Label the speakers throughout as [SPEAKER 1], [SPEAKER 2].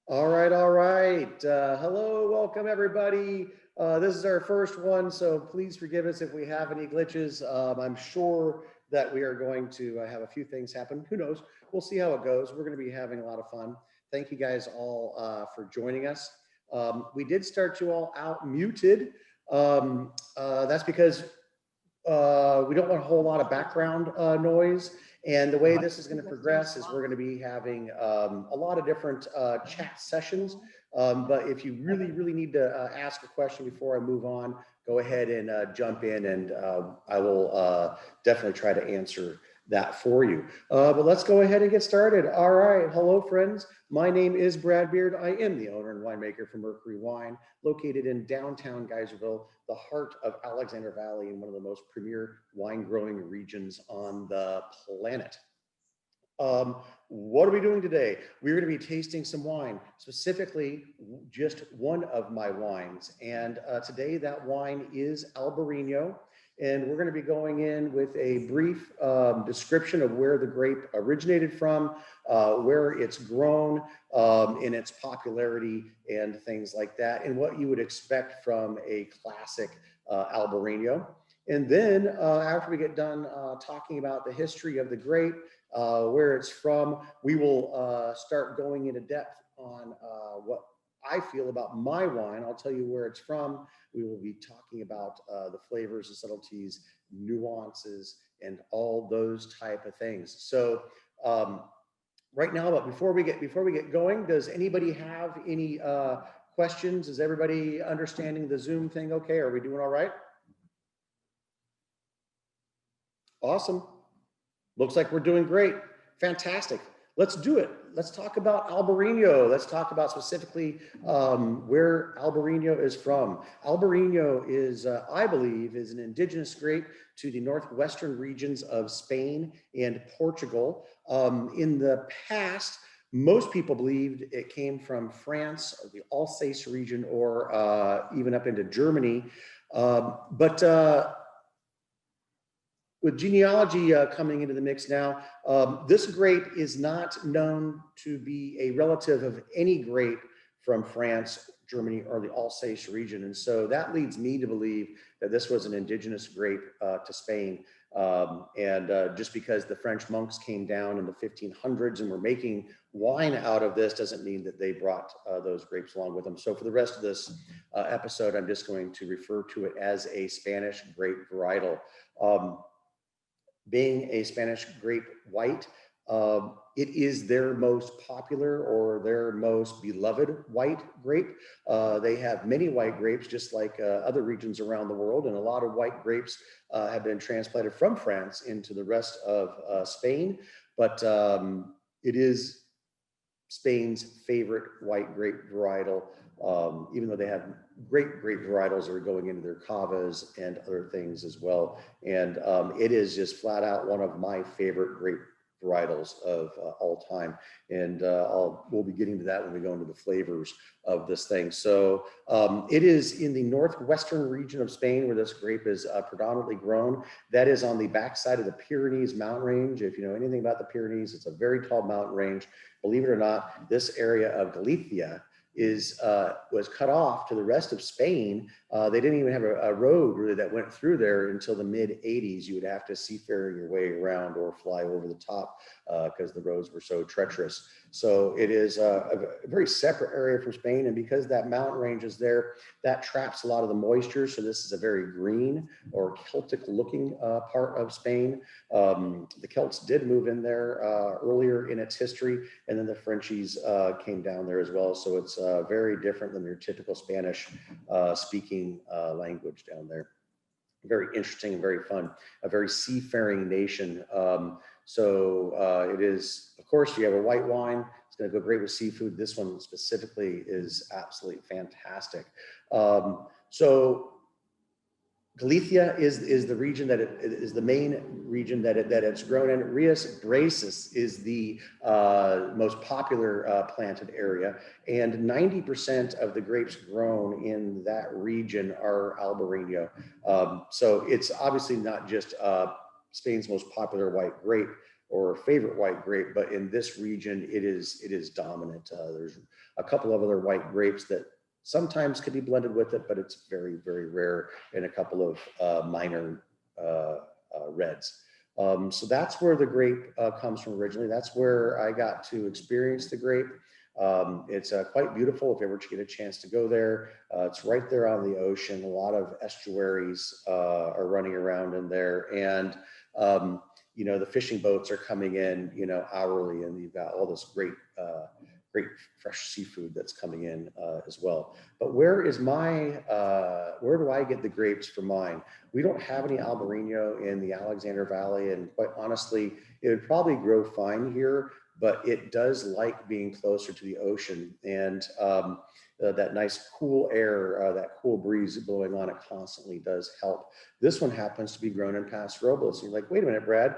[SPEAKER 1] All right, all right. Hello, welcome everybody. This is our first one, so please forgive us if we have any glitches. I'm sure that we are going to have a few things happen. Who knows? We'll see how it goes. We're going to be having a lot of fun. Thank you guys all for joining us. We did start you all out muted. That's because we don't want a whole lot of background noise. And the way this is going to progress is we're going to be having a lot of different chat sessions. But if you really need to ask a question before I move on, go ahead and jump in, and I will definitely try to answer that for you. But let's go ahead and get started. All right. Hello, friends. My name is Brad Beard. I am the owner and winemaker for Mercury Wine, located in downtown Geyserville, the heart of Alexander Valley and one of the most premier wine growing regions on the planet. What are we doing today? We're going to be tasting some wine, specifically just one of my wines. And today that wine is Albarino. And we're going to be going in with a brief description of where the grape originated from, where it's grown, in its popularity and things like that, and what you would expect from a classic Albarino. And then after we get done talking about the history of the grape, where it's from, we will start going into depth on what I feel about my wine. I'll tell you where it's from. We will be talking about the flavors, the subtleties, nuances, and all those type of things. So right now, but before we get going, does anybody have any questions? Is everybody understanding the Zoom thing okay? Are we doing all right? Awesome. Looks like we're doing great. Fantastic. Let's do it. Let's talk about Albarino. Let's talk about specifically where Albarino is from. Albarino is, I believe, is an indigenous grape to the northwestern regions of Spain and Portugal. In the past, most people believed it came from France, or the Alsace region, or even up into Germany. But with genealogy coming into the mix now, this grape is not known to be a relative of any grape from France, Germany, or the Alsace region. And so that leads me to believe that this was an indigenous grape to Spain. Just because the French monks came down in the 1500s and were making wine out of this doesn't mean that they brought those grapes along with them. So for the rest of this episode, I'm just going to refer to it as a Spanish grape varietal. Being a Spanish grape white, it is their most popular or their most beloved white grape. They have many white grapes, just like other regions around the world, and a lot of white grapes have been transplanted from France into the rest of Spain. But it is Spain's favorite white grape varietal, even though they have great varietals that are going into their cavas and other things as well. And it is just flat out one of my favorite grape varietals of all time. And we'll be getting to that when we go into the flavors of this thing. So it is in the northwestern region of Spain where this grape is predominantly grown. That is on the backside of the Pyrenees mountain range. If you know anything about the Pyrenees, it's a very tall mountain range. Believe it or not, this area of Galicia was cut off to the rest of Spain. They didn't even have a road really that went through there until the mid 80s. You would have to seafaring your way around or fly over the top because the roads were so treacherous. So it is a very separate area from Spain. And because that mountain range is there, that traps a lot of the moisture. So this is a very green or Celtic looking part of Spain. The Celts did move in there earlier in its history, and then the Frenchies came down there as well. So it's very different than your typical Spanish speaking language down there. Very interesting and very fun, a very seafaring nation. It is, of course, you have a white wine. It's going to go great with seafood. This one specifically is absolutely fantastic. Galicia is the region that it is the main region that it's grown in. Rias Bracis is the most popular planted area, and 90% of the grapes grown in that region are Albarino. So it's obviously not just Spain's most popular white grape, or favorite white grape, but in this region, it is dominant. There's a couple of other white grapes that sometimes could be blended with it, but it's very, very rare, and a couple of minor reds. So that's where the grape comes from originally. That's where I got to experience the grape. It's quite beautiful if you ever get a chance to go there. It's right there on the ocean. A lot of estuaries are running around in there, and you know, the fishing boats are coming in, you know, hourly, and you've got all this great fresh seafood that's coming in as well. But where do I get the grapes for mine? We don't have any Albarino in the Alexander Valley, and quite honestly, it would probably grow fine here, but it does like being closer to the ocean, and that nice cool air, that cool breeze blowing on it constantly does help. This one happens to be grown in Paso Robles. You're like, wait a minute, Brad,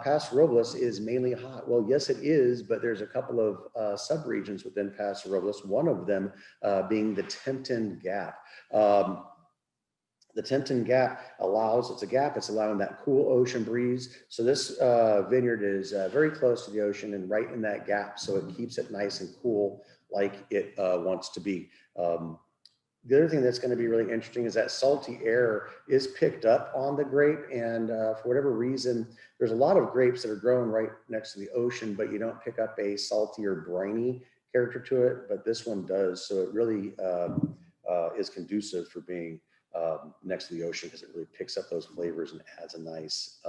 [SPEAKER 1] Paso Robles is mainly hot. Well, yes, it is, but there's a couple of sub-regions within Paso Robles, one of them being the Tempton Gap. The Tempton Gap it's a gap, it's allowing that cool ocean breeze. So this vineyard is very close to the ocean and right in that gap, so it keeps it nice and cool like it wants to be. The other thing that's going to be really interesting is that salty air is picked up on the grape, and for whatever reason, there's a lot of grapes that are grown right next to the ocean, but you don't pick up a salty or briny character to it, but this one does. So it really is conducive for being next to the ocean, because it really picks up those flavors and adds a nice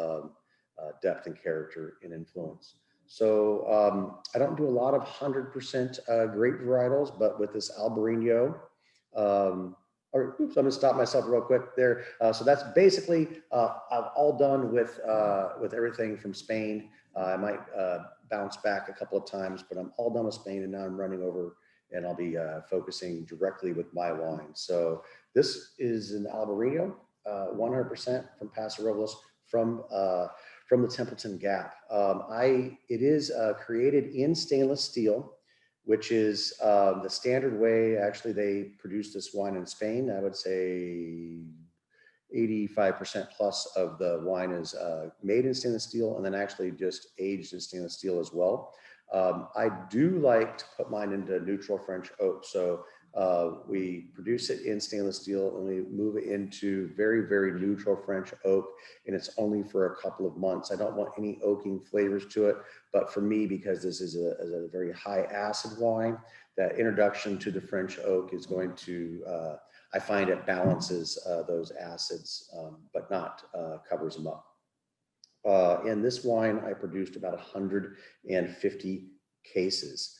[SPEAKER 1] depth and character and influence. So I don't do a lot of 100% grape varietals, but with this Albarino, I'm gonna stop myself real quick there. So that's basically, I'm all done with everything from Spain. I might bounce back a couple of times, but I'm all done with Spain, and now I'm running over, and I'll be focusing directly with my wine. So this is an Albarino, 100% from Paso Robles, from the Templeton Gap. It is created in stainless steel, which is the standard way. Actually, they produce this wine in Spain. I would say 85% plus of the wine is made in stainless steel, and then actually just aged in stainless steel as well. I do like to put mine into neutral French oak. So we produce it in stainless steel, and we move it into very, very neutral French oak, and it's only for a couple of months. I don't want any oaking flavors to it, but for me, because this is a very high acid wine, that introduction to the French oak is going to, I find it balances those acids, but not covers them up. In this wine, I produced about 150 cases.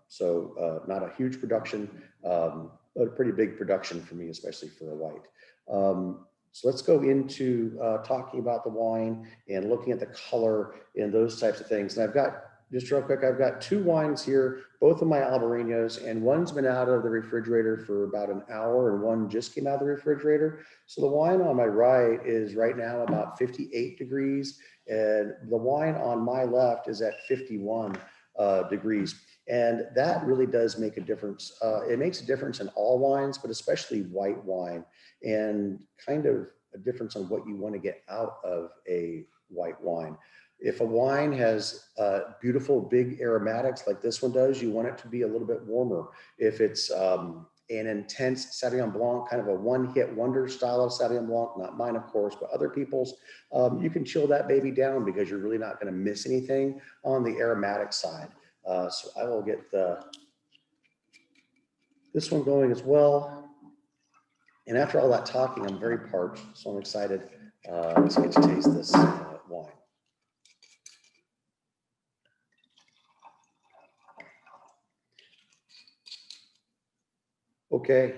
[SPEAKER 1] So not a huge production, but a pretty big production for me, especially for a white. So let's go into talking about the wine and looking at the color and those types of things. And I've got, just real quick, I've got two wines here, both of my Albarinos, and one's been out of the refrigerator for about an hour, and one just came out of the refrigerator. So the wine on my right is right now about 58 degrees, and the wine on my left is at 51 degrees. And that really does make a difference. It makes a difference in all wines, but especially white wine, and kind of a difference on what you want to get out of a white wine. If a wine has beautiful big aromatics like this one does, you want it to be a little bit warmer. If it's an intense Sauvignon Blanc, kind of a one-hit wonder style of Sauvignon Blanc, not mine, of course, but other people's, you can chill that baby down, because you're really not going to miss anything on the aromatic side. So I will get this one going as well. And after all that talking, I'm very parched, so I'm excited to get to taste this wine. Okay.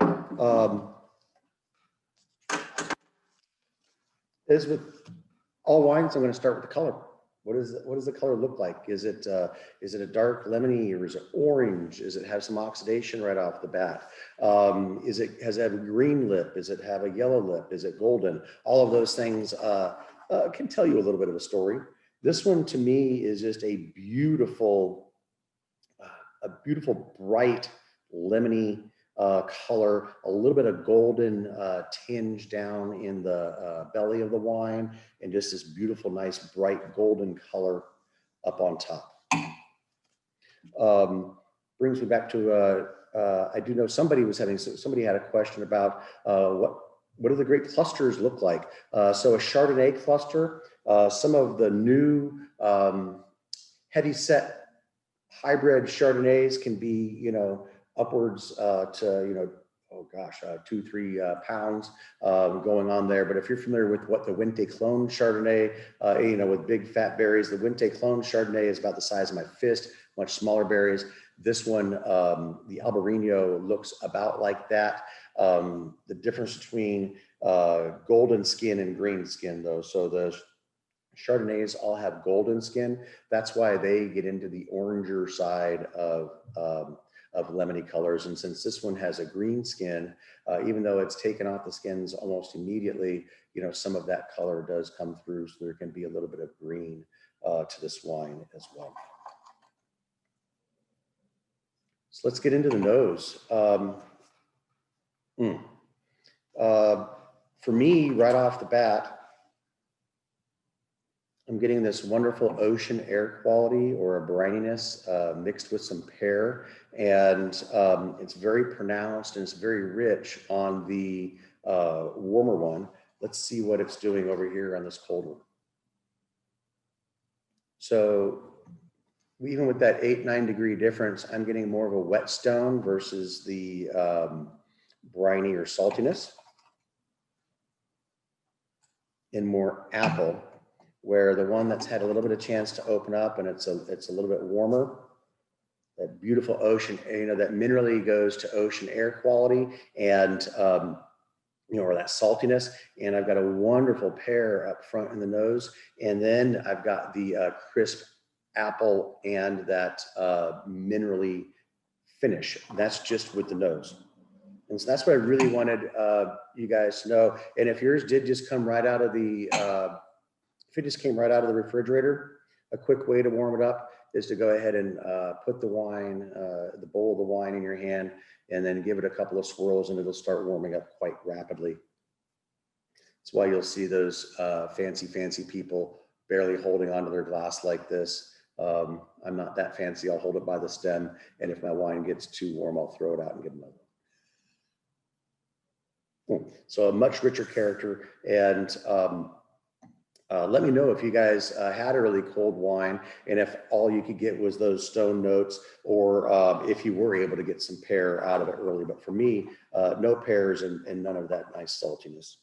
[SPEAKER 1] As with all wines, I'm going to start with the color. What does the color look like? Is it a dark lemony, or is it orange? Does it have some oxidation right off the bat? Has it have a green lip? Does it have a yellow lip? Is it golden? All of those things can tell you a little bit of a story. This one to me is just a beautiful bright lemony color, a little bit of golden tinge down in the belly of the wine, and just this beautiful, nice, bright golden color up on top. Brings me back to, I do know somebody had a question about what do the grape clusters look like? So a Chardonnay cluster, some of the new heavy set hybrid Chardonnays can be, upwards to, oh gosh, 2-3 pounds going on there. But if you're familiar with what the Wente clone Chardonnay, with big fat berries, the Wente clone Chardonnay is about the size of my fist, much smaller berries. This one, the Albarino, looks about like that. The difference between golden skin and green skin, though. So the Chardonnays all have golden skin. That's why they get into the oranger side of lemony colors. And since this one has a green skin, even though it's taken off the skins almost immediately, some of that color does come through. So there can be a little bit of green to this wine as well. So let's get into the nose. For me, right off the bat, I'm getting this wonderful ocean air quality, or a brininess mixed with some pear, and it's very pronounced and it's very rich on the warmer one. Let's see what it's doing over here on this cold one. So even with that 8-9 degree difference, I'm getting more of a wet stone versus the briny or saltiness, and more apple, where the one that's had a little bit of chance to open up and it's a little bit warmer, that beautiful ocean, that minerally goes to ocean air quality, and or that saltiness. And I've got a wonderful pear up front in the nose, and then I've got the crisp apple and that minerally finish. That's just with the nose. And so that's what I really wanted you guys to know. And if yours did just come right out of the if it just came right out of the refrigerator, a quick way to warm it up is to go ahead and put the wine, the bowl of the wine in your hand, and then give it a couple of swirls, and it'll start warming up quite rapidly. That's why you'll see those fancy people barely holding onto their glass like this. I'm not that fancy. I'll hold it by the stem, and if my wine gets too warm, I'll throw it out and get another one. So a much richer character, and let me know if you guys had a really cold wine, and if all you could get was those stone notes, or if you were able to get some pear out of it early. But for me, no pears and none of that nice saltiness.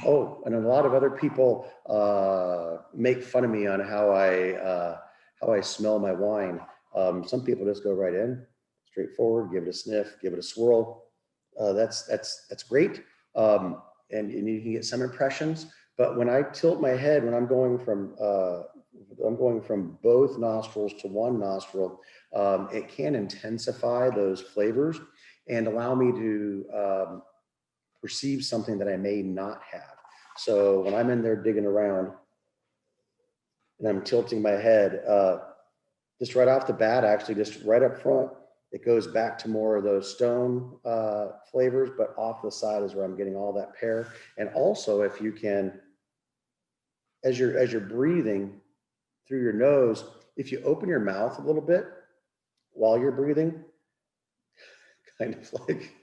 [SPEAKER 1] Oh, and a lot of other people make fun of me on how I smell my wine. Some people just go right in, straightforward, give it a sniff, give it a swirl. That's great, and you can get some impressions. But when I tilt my head, when I'm going from both nostrils to one nostril, it can intensify those flavors and allow me to perceive something that I may not have. So when I'm in there digging around and I'm tilting my head, just right off the bat, actually just right up front, it goes back to more of those stone flavors, but off the side is where I'm getting all that pear. And also, if you can, as you're breathing through your nose, if you open your mouth a little bit while you're breathing, kind of like,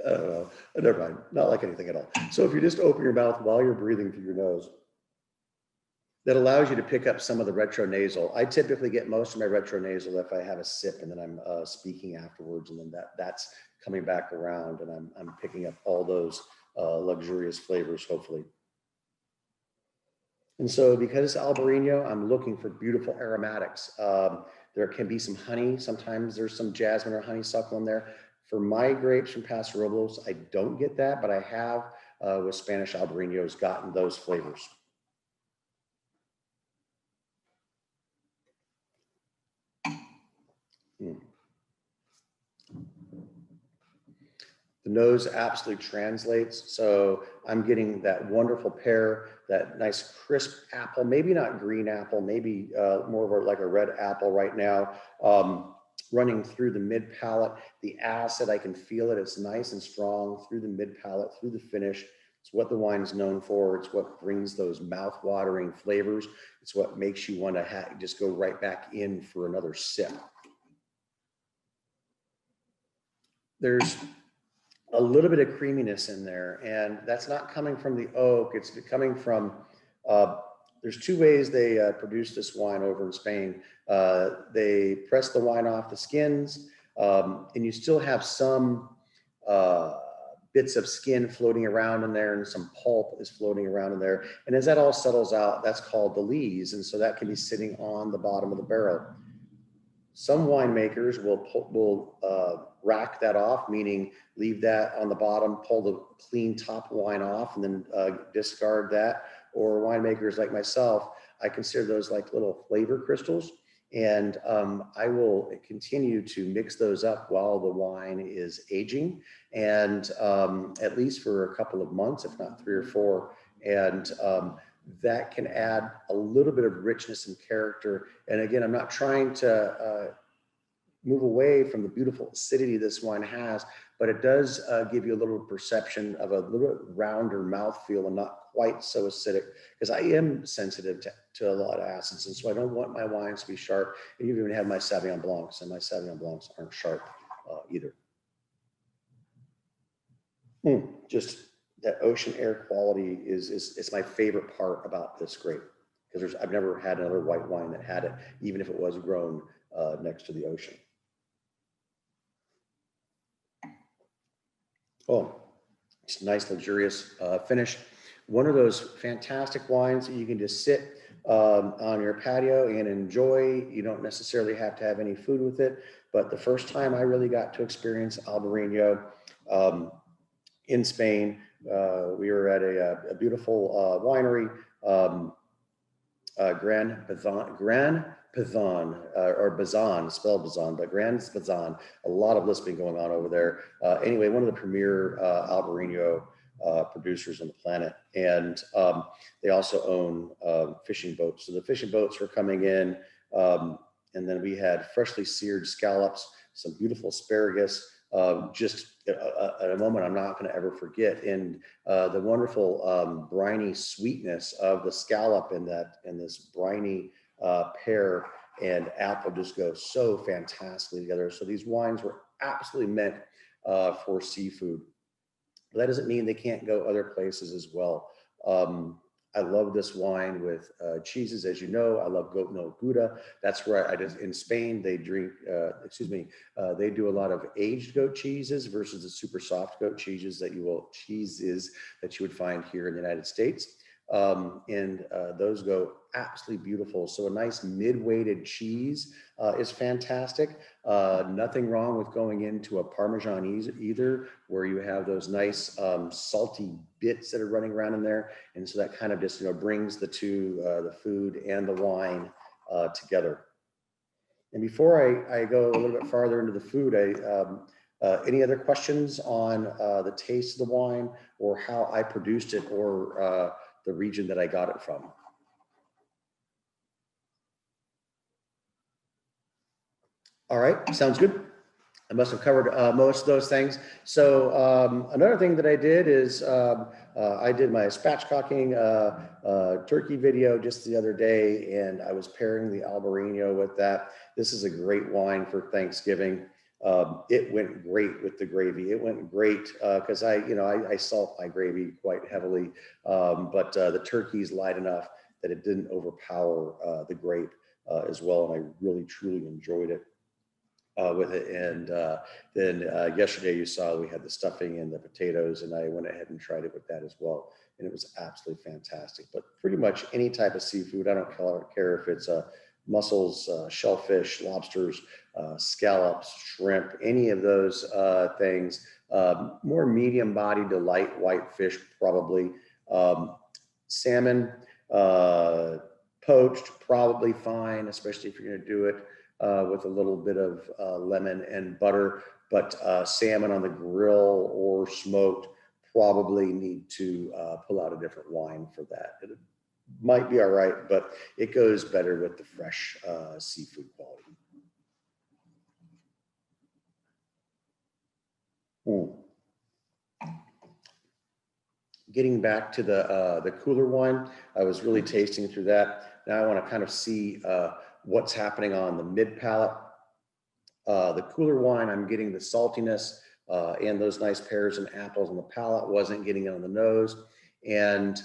[SPEAKER 1] I don't know, never mind, not like anything at all. So if you just open your mouth while you're breathing through your nose, that allows you to pick up some of the retronasal. I typically get most of my retronasal if I have a sip and then I'm speaking afterwards, and then that's coming back around, and I'm picking up all those luxurious flavors, hopefully. And so because it's Albarino, I'm looking for beautiful aromatics. There can be some honey. Sometimes there's some jasmine or honeysuckle in there. For my grapes from Paso Robles, I don't get that, but I have with Spanish Albarinos gotten those flavors. The nose absolutely translates. So I'm getting that wonderful pear, that nice crisp apple, maybe not green apple, maybe more of like a red apple right now. running through the mid palate. The acid, I can feel it. It's nice and strong through the mid palate, through the finish. It's what the wine is known for. It's what brings those mouth-watering flavors. It's what makes you want to just go right back in for another sip. There's a little bit of creaminess in there, and that's not coming from the oak. It's coming from, there's two ways they produce this wine over in Spain. They press the wine off the skins, and you still have some bits of skin floating around in there, and some pulp is floating around in there. And as that all settles out, that's called the lees. And so that can be sitting on the bottom of the barrel. Some winemakers will rack that off, meaning leave that on the bottom, pull the clean top wine off, and then discard that. Or winemakers like myself, I consider those like little flavor crystals. And I will continue to mix those up while the wine is aging, and at least for a couple of months, if not 3 or 4. And that can add a little bit of richness and character. And again, I'm not trying to move away from the beautiful acidity this wine has, but it does give you a little perception of a little rounder mouthfeel and not quite so acidic, because I am sensitive to a lot of acids. And so I don't want my wines to be sharp. And you've even had my Sauvignon Blancs, and my Sauvignon Blancs aren't sharp either. Just that ocean air quality is my favorite part about this grape, because I've never had another white wine that had it, even if it was grown next to the ocean. Oh, it's a nice, luxurious finish. One of those fantastic wines that you can just sit on your patio and enjoy. You don't necessarily have to have any food with it. But the first time I really got to experience Albarino in Spain, we were at a beautiful winery, Gran Pizan, or Bazan, spelled Bazan, but Gran Bazan. A lot of lisping going on over there. Anyway, one of the premier Albarino producers on the planet. And they also own fishing boats. So the fishing boats were coming in, and then we had freshly seared scallops, some beautiful asparagus, just a moment I'm not going to ever forget. And the wonderful briny sweetness of the scallop and this briny pear and apple just go so fantastically together. So these wines were absolutely meant for seafood. But that doesn't mean they can't go other places as well. I love this wine with cheeses, as you know. I love goat milk Gouda. That's where in Spain, they drink, they do a lot of aged goat cheeses versus the super soft goat cheeses that you would find here in the United States. And those go absolutely beautiful. So a nice mid-weighted cheese is fantastic. Nothing wrong with going into a Parmesan either, where you have those nice salty bits that are running around in there. And so that kind of just brings the two, the food and the wine together. And before I go a little bit farther into the food, any other questions on the taste of the wine, or how I produced it, or the region that I got it from? All right, sounds good. I must have covered most of those things. So another thing that I did is I did my spatchcocking turkey video just the other day, and I was pairing the Albarino with that. This is a great wine for Thanksgiving. It went great with the gravy. It went great because I salt my gravy quite heavily, but the turkey's light enough that it didn't overpower the grape as well, and I really truly enjoyed it with it. And then yesterday you saw we had the stuffing and the potatoes, and I went ahead and tried it with that as well, and it was absolutely fantastic. But pretty much any type of seafood, I don't care if it's mussels, shellfish, lobsters, scallops, shrimp, any of those things. More medium-bodied to light white fish, probably. Salmon, poached, probably fine, especially if you're going to do it with a little bit of lemon and butter. But salmon on the grill or smoked, probably need to pull out a different wine for that. It might be all right, but it goes better with the fresh seafood quality. getting back to the cooler wine, I was really tasting through that. Now I want to kind of see what's happening on the mid palate. The cooler wine, I'm getting the saltiness and those nice pears and apples on the palate, wasn't getting it on the nose. And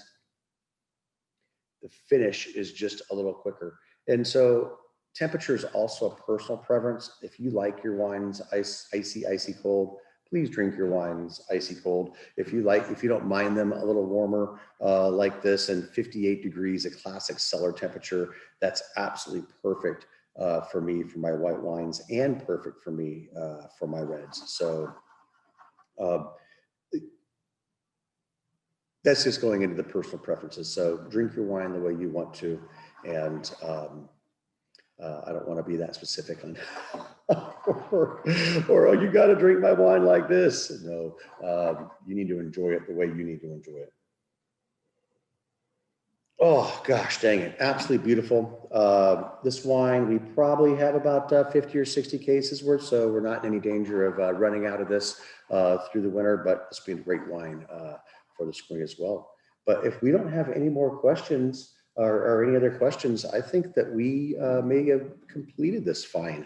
[SPEAKER 1] the finish is just a little quicker. And so temperature is also a personal preference. If you like your wines icy cold, please drink your wines icy cold. If you don't mind them a little warmer like this, and 58 degrees, a classic cellar temperature, that's absolutely perfect for me, for my white wines, and perfect for me for my reds. So that's just going into the personal preferences. So drink your wine the way you want to. And I don't want to be that specific on, or oh, you got to drink my wine like this. No, you need to enjoy it the way you need to enjoy it. Oh gosh, dang it. Absolutely beautiful. This wine, we probably have about 50 or 60 cases worth, so we're not in any danger of running out of this through the winter, but this will be a great wine for the spring as well. But if we don't have any more questions or any other questions, I think that we may have completed this fine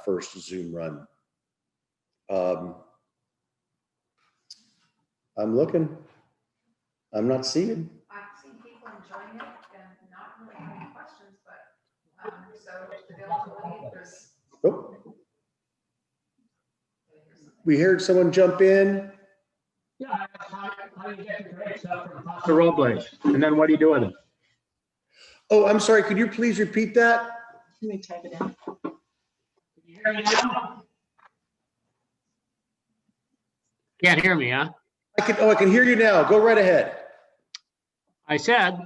[SPEAKER 1] first Zoom run. I'm looking. I'm not seeing.
[SPEAKER 2] I've seen people enjoying it and not really having questions, but so availability is.
[SPEAKER 1] Oh. We heard someone jump in.
[SPEAKER 3] Yeah, how do you get the grapes up from Paso Robles? And then what do you do with them?
[SPEAKER 1] Oh, I'm sorry. Could you please repeat that?
[SPEAKER 4] Let me type it out.
[SPEAKER 3] Can you hear me now? Can't hear me, huh?
[SPEAKER 1] I can hear you now. Go right ahead.
[SPEAKER 3] I said,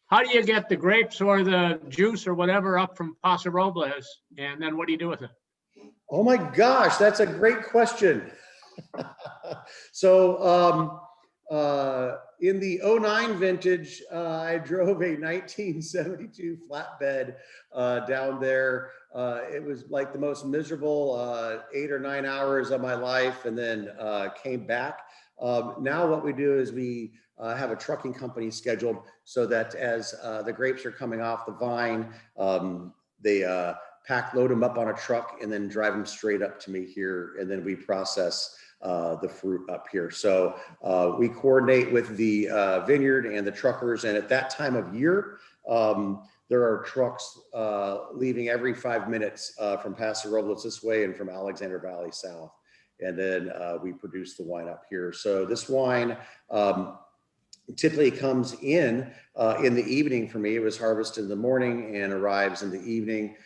[SPEAKER 3] how do you get the grapes or the juice or whatever up from Paso Robles? And then what do you do with it?
[SPEAKER 1] Oh my gosh, that's a great question. So in the 09 vintage, I drove a 1972 flatbed down there. It was like the most miserable 8 or 9 hours of my life, and then came back. Now what we do is we have a trucking company scheduled so that as the grapes are coming off the vine, they load them up on a truck and then drive them straight up to me here, and then we process the fruit up here. So we coordinate with the vineyard and the truckers, and at that time of year, there are trucks leaving every 5 minutes from Paso Robles this way and from Alexander Valley south. And then we produce the wine up here. So this wine typically comes in the evening for me. It was harvested in the morning and arrives in the evening.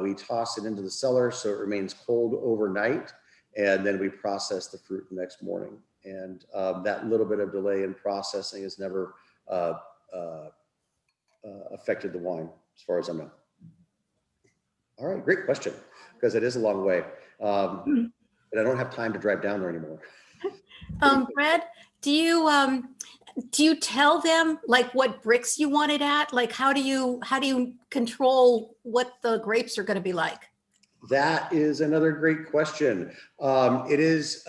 [SPEAKER 1] We toss it into the cellar so it remains cold overnight, and then we process the fruit the next morning. And that little bit of delay in processing has never affected the wine, as far as I know. All right, great question, because it is a long way. But I don't have time to drive down there anymore.
[SPEAKER 4] Brad, do you tell them like what bricks you want it at? Like how do you control what the grapes are going to be like?
[SPEAKER 1] That is another great question. It is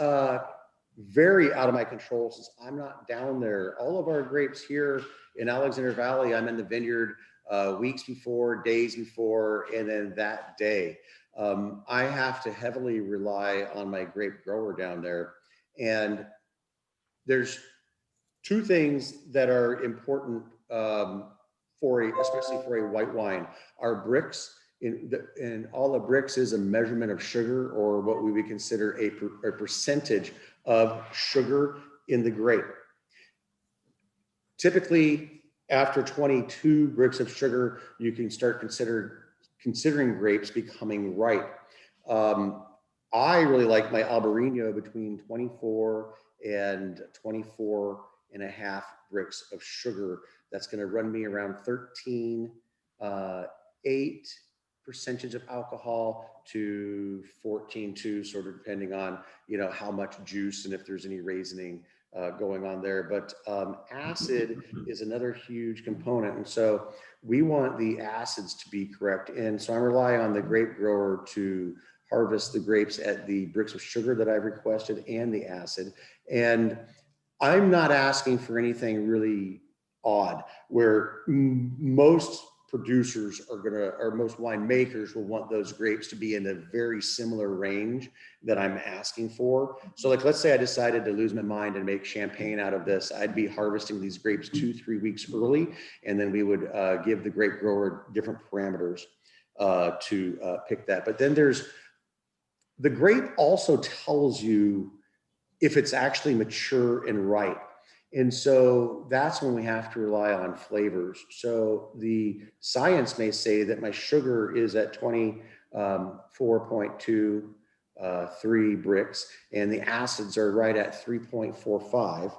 [SPEAKER 1] very out of my control since I'm not down there. All of our grapes here in Alexander Valley, I'm in the vineyard weeks before, days before, and then that day. I have to heavily rely on my grape grower down there. And there's two things that are important especially for a white wine. Our bricks, and all the bricks is a measurement of sugar, or what we would consider a percentage of sugar in the grape. Typically, after 22 bricks of sugar, you can start considering grapes becoming ripe. I really like my Albarino between 24 and 24 and a half bricks of sugar. That's going to run me around 13.8 percentage of alcohol to 14.2, sort of depending on how much juice and if there's any raisining going on there. But acid is another huge component, and so we want the acids to be correct. And so I'm relying on the grape grower to harvest the grapes at the bricks of sugar that I've requested and the acid. And I'm not asking for anything really odd, where most producers are gonna, or most winemakers will want those grapes to be in a very similar range that I'm asking for. So like, let's say I decided to lose my mind and make champagne out of this. I'd be harvesting these grapes 2-3 weeks early, and then we would give the grape grower different parameters to pick that. But then the grape also tells you if it's actually mature and ripe. And so that's when we have to rely on flavors. So the science may say that my sugar is at 24.23 Brix, and the acids are right at 3.45,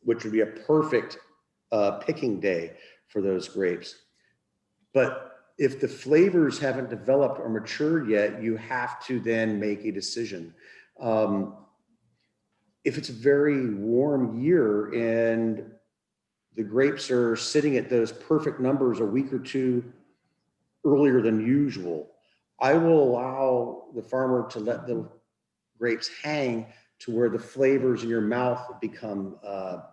[SPEAKER 1] which would be a perfect picking day for those grapes. But if the flavors haven't developed or matured yet, you have to then make a decision. If it's a very warm year and the grapes are sitting at those perfect numbers a week or two earlier than usual, I will allow the farmer to let the grapes hang to where the flavors in your mouth become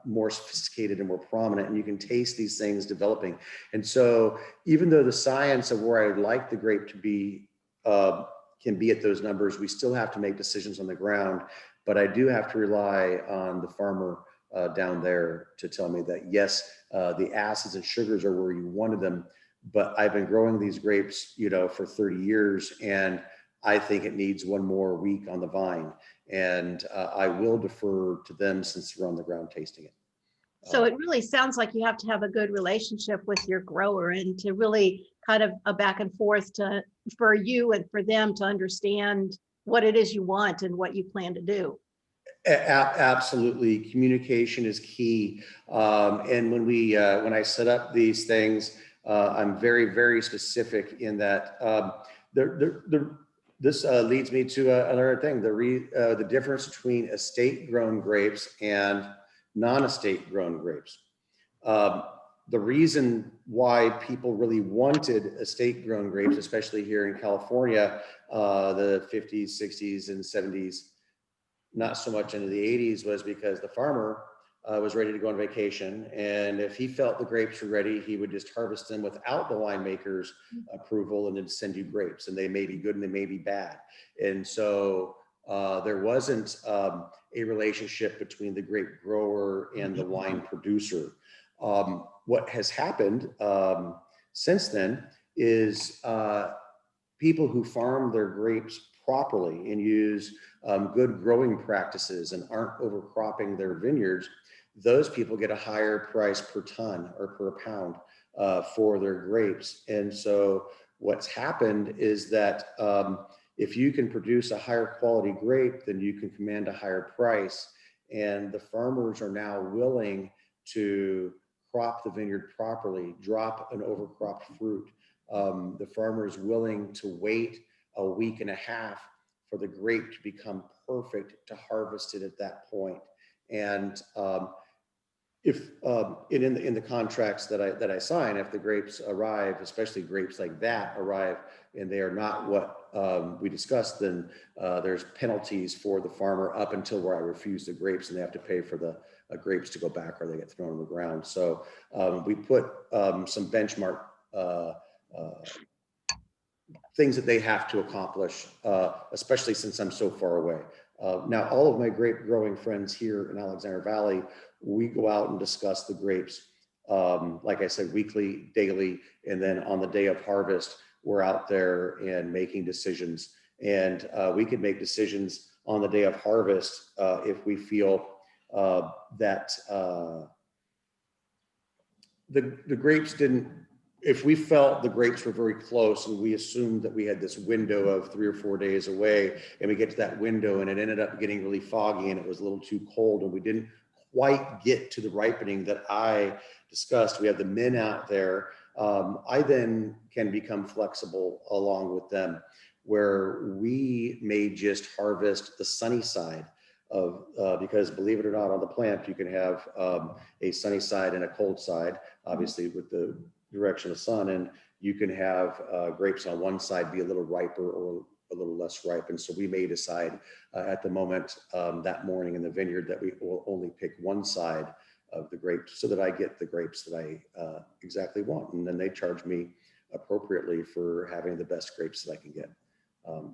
[SPEAKER 1] more sophisticated and more prominent, and you can taste these things developing. And so even though the science of where I'd like the grape to be can be at those numbers, we still have to make decisions on the ground. But I do have to rely on the farmer down there to tell me that, yes, the acids and sugars are where you wanted them, but I've been growing these grapes, for 30 years, and I think it needs one more week on the vine. And I will defer to them since they're on the ground tasting it.
[SPEAKER 5] So it really sounds like you have to have a good relationship with your grower, and to really kind of a back and forth for you and for them to understand what it is you want and what you plan to do.
[SPEAKER 1] Absolutely, communication is key. And when I set up these things, I'm very, very specific in that. This leads me to another thing: the difference between estate-grown grapes and non-estate grown grapes. The reason why people really wanted estate grown grapes, especially here in California, the 50s, 60s, and 70s, not so much into the 80s, was because the farmer was ready to go on vacation. And if he felt the grapes were ready, he would just harvest them without the winemaker's approval and then send you grapes. And they may be good and they may be bad. And so there wasn't a relationship between the grape grower and the wine producer. What has happened since then is people who farm their grapes properly and use good growing practices and aren't overcropping their vineyards, those people get a higher price per ton or per pound for their grapes. And so what's happened is that if you can produce a higher quality grape, then you can command a higher price. And the farmers are now willing to crop the vineyard properly, drop an overcropped fruit. The farmer is willing to wait a week and a half for the grape to become perfect to harvest it at that point. And if in the contracts that I sign, if the grapes arrive, especially grapes like that arrive, and they are not what we discussed, then there's penalties for the farmer up until where I refuse the grapes, and they have to pay for the grapes to go back or they get thrown on the ground. So we put some benchmark things that they have to accomplish, especially since I'm so far away. Now, all of my grape growing friends here in Alexander Valley, we go out and discuss the grapes, like I said, weekly, daily, and then on the day of harvest, we're out there and making decisions. And we can make decisions on the day of harvest if we feel that the grapes didn't, if we felt the grapes were very close and we assumed that we had this window of 3 or 4 days away, and we get to that window and it ended up getting really foggy and it was a little too cold and we didn't quite get to the ripening that I discussed, we have the men out there, I then can become flexible along with them, where we may just harvest the sunny side of, because believe it or not, on the plant, you can have a sunny side and a cold side, obviously with the direction of sun, and you can have grapes on one side be a little riper or a little less ripe. And so we may decide at the moment that morning in the vineyard that we will only pick one side of the grapes so that I get the grapes that I exactly want. And then they charge me appropriately for having the best grapes that I can get.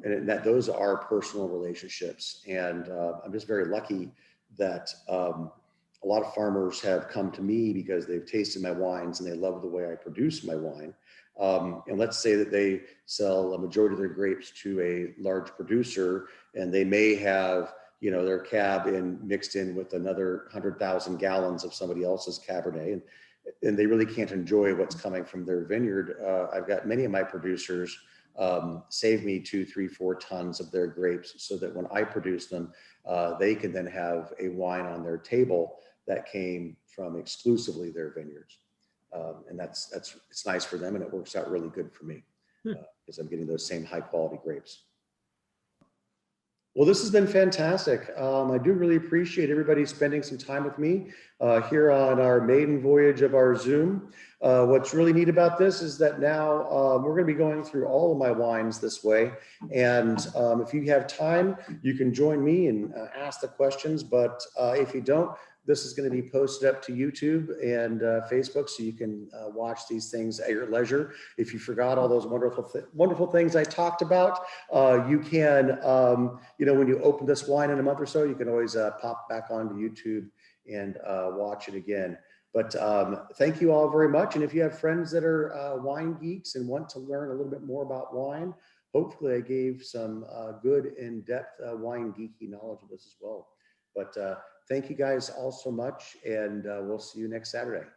[SPEAKER 1] And that those are personal relationships. And I'm just very lucky that a lot of farmers have come to me because they've tasted my wines and they love the way I produce my wine. And let's say that they sell a majority of their grapes to a large producer, and they may have, you know, their cab mixed in with another 100,000 gallons of somebody else's Cabernet, and they really can't enjoy what's coming from their vineyard. I've got many of my producers save me 2, 3, 4 tons of their grapes so that when I produce them, they can then have a wine on their table that came from exclusively their vineyards. And it's nice for them, and it works out really good for me because I'm getting those same high quality grapes. Well, this has been fantastic. I do really appreciate everybody spending some time with me here on our maiden voyage of our Zoom. What's really neat about this is that now we're going to be going through all of my wines this way. And if you have time, you can join me and ask the questions. But if you don't, this is going to be posted up to YouTube and Facebook, so you can watch these things at your leisure. If you forgot all those wonderful things I talked about, you can, you know, when you open this wine in a month or so, you can always pop back onto YouTube and watch it again. But thank you all very much. And if you have friends that are wine geeks and want to learn a little bit more about wine, hopefully I gave some good in-depth wine geeky knowledge of this as well. But thank you guys all so much, and we'll see you next Saturday.